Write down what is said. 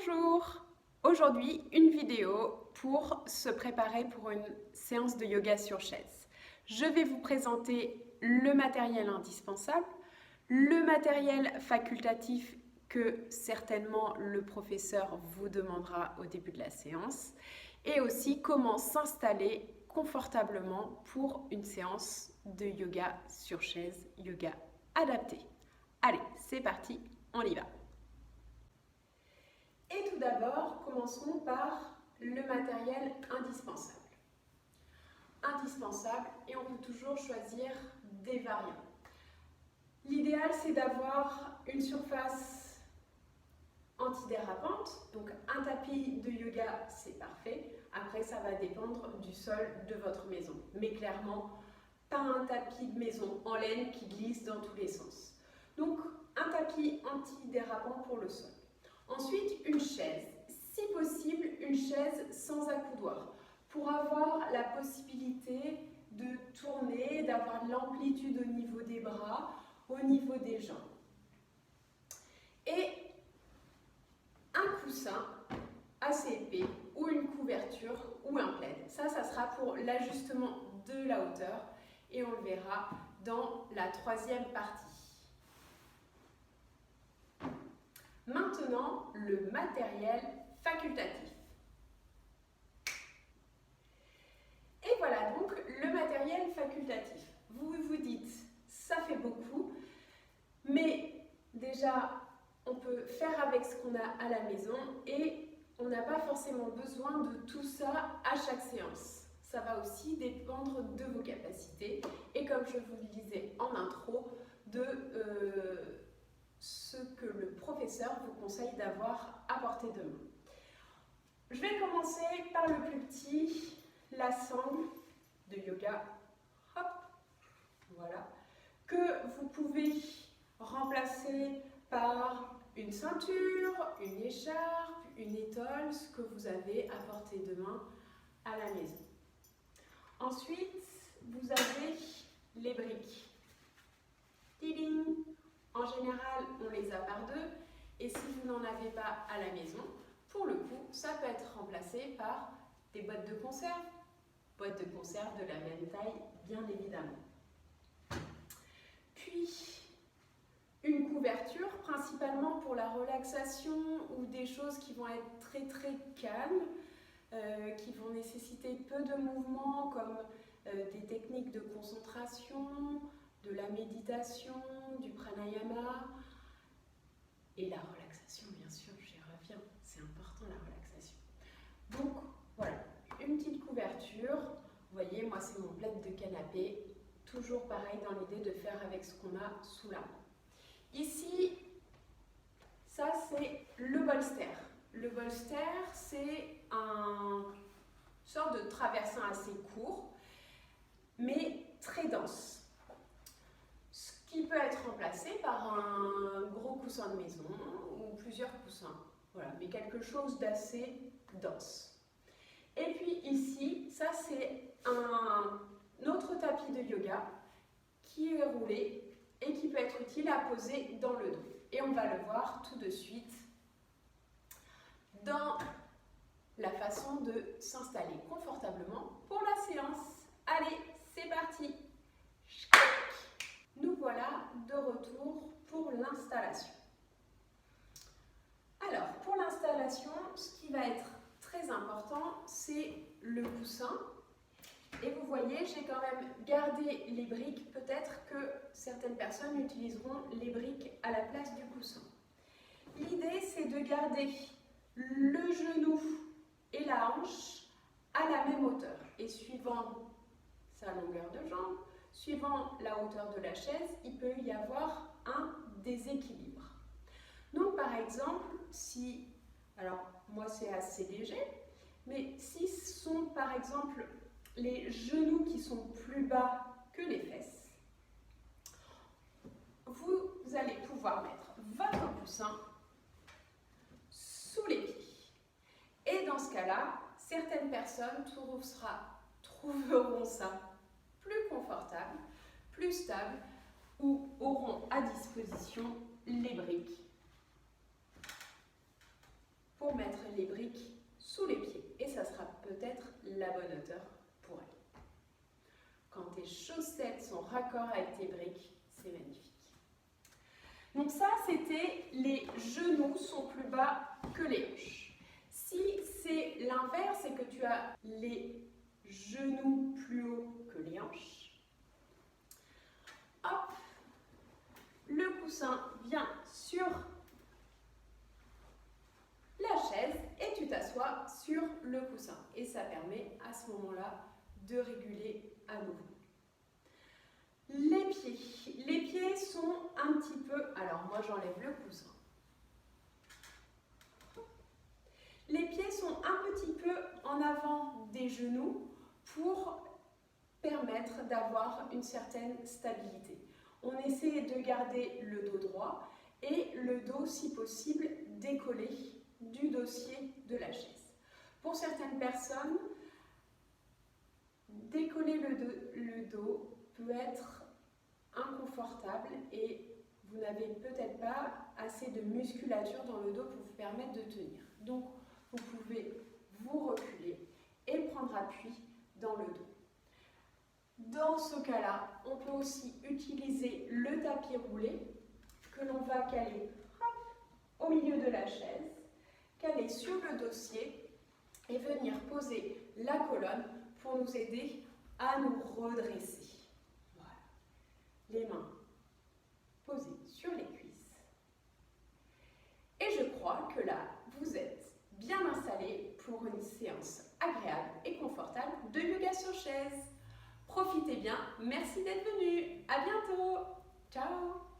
Bonjour! Aujourd'hui, une vidéo pour se préparer pour une séance de yoga sur chaise. Je vais vous présenter le matériel indispensable, le matériel facultatif que certainement le professeur vous demandera au début de la séance et aussi comment s'installer confortablement pour une séance de yoga sur chaise, yoga adapté. Allez, c'est parti, on y va! Et tout d'abord, commençons par le matériel indispensable. Indispensable, et on peut toujours choisir des variants. L'idéal, c'est d'avoir une surface antidérapante, donc un tapis de yoga, c'est parfait. Après, ça va dépendre du sol de votre maison. Mais clairement, pas un tapis de maison en laine qui glisse dans tous les sens. Donc, un tapis antidérapant pour le sol. Ensuite, une chaise, si possible une chaise sans accoudoir, pour avoir la possibilité de tourner, d'avoir de l'amplitude au niveau des bras, au niveau des jambes. Et un coussin assez épais, ou une couverture, ou un plaid. Ça sera pour l'ajustement de la hauteur, et on le verra dans la troisième partie. Maintenant, le matériel facultatif. Et voilà donc le matériel facultatif. Vous vous dites, ça fait beaucoup, mais déjà, on peut faire avec ce qu'on a à la maison et on n'a pas forcément besoin de tout ça à chaque séance. Ça va aussi dépendre de vos capacités et comme je vous le disais en intro, de ce que le professeur vous conseille d'avoir à portée de main. Je vais commencer par le plus petit, la sangle de yoga, hop, voilà, que vous pouvez remplacer par une ceinture, une écharpe, une étole, ce que vous avez à portée de main à la maison. Ensuite, vous avez les briques. Tiding. En général, on les a par deux, et si vous n'en avez pas à la maison, pour le coup, ça peut être remplacé par des boîtes de conserve de la même taille, bien évidemment. Puis, une couverture, principalement pour la relaxation ou des choses qui vont être très très calmes, qui vont nécessiter peu de mouvements, comme des techniques de concentration, de la méditation, du pranayama et la relaxation, bien sûr, j'y reviens, c'est important la relaxation. Donc voilà, une petite couverture, vous voyez, moi c'est mon plaid de canapé, toujours pareil dans l'idée de faire avec ce qu'on a sous la main. Ici, ça c'est le bolster. Le bolster, c'est un sorte de traversin assez court, mais très dense, qui peut être remplacé par un gros coussin de maison ou plusieurs coussins, voilà, mais quelque chose d'assez dense. Et puis ici, ça c'est un autre tapis de yoga qui est roulé et qui peut être utile à poser dans le dos. Et on va le voir tout de suite dans la façon de s'installer confortablement pour la séance. Allez, c'est parti! Nous voilà de retour pour l'installation. Alors, pour l'installation, ce qui va être très important, c'est le coussin. Et vous voyez, j'ai quand même gardé les briques. Peut-être que certaines personnes utiliseront les briques à la place du coussin. L'idée, c'est de garder le genou et la hanche à la même hauteur. Et suivant sa longueur de jambe, suivant la hauteur de la chaise, il peut y avoir un déséquilibre. Donc par exemple, si, alors moi c'est assez léger, mais si ce sont par exemple les genoux qui sont plus bas que les fesses, vous allez pouvoir mettre votre coussin sous les pieds. Et dans ce cas-là, certaines personnes trouveront ça plus confortable, plus stable, ou auront à disposition les briques pour mettre la bonne hauteur pour elle. Quand tes chaussettes sont raccord avec tes briques, c'est magnifique. Donc ça, c'était les genoux sont plus bas que les hanches. Si c'est l'inverse, c'est que tu as les genoux plus hauts que les hanches, hop, le coussin vient sur la chaise et tu t'assois sur le coussin. Et ça permet à ce moment-là de réguler à nouveau. Les pieds sont un petit peu... Alors moi j'enlève le coussin. Les pieds sont un petit peu en avant des genoux pour permettre d'avoir une certaine stabilité. On essaie de garder le dos droit et le dos, si possible, décollé du dossier de la chaise. Pour certaines personnes, décoller le dos peut être inconfortable et vous n'avez peut-être pas assez de musculature dans le dos pour vous permettre de tenir. Donc, vous pouvez vous reculer et prendre appui dans le dos. Dans ce cas-là, on peut aussi utiliser le tapis roulé que l'on va caler au milieu de la chaise, caler sur le dossier et venir poser la colonne pour nous aider à nous redresser. Voilà. Les mains posées sur les cuisses. Et je crois que là, vous êtes bien installés pour une séance agréable et confortable de yoga sur chaise. Profitez bien, merci d'être venu. À bientôt. Ciao.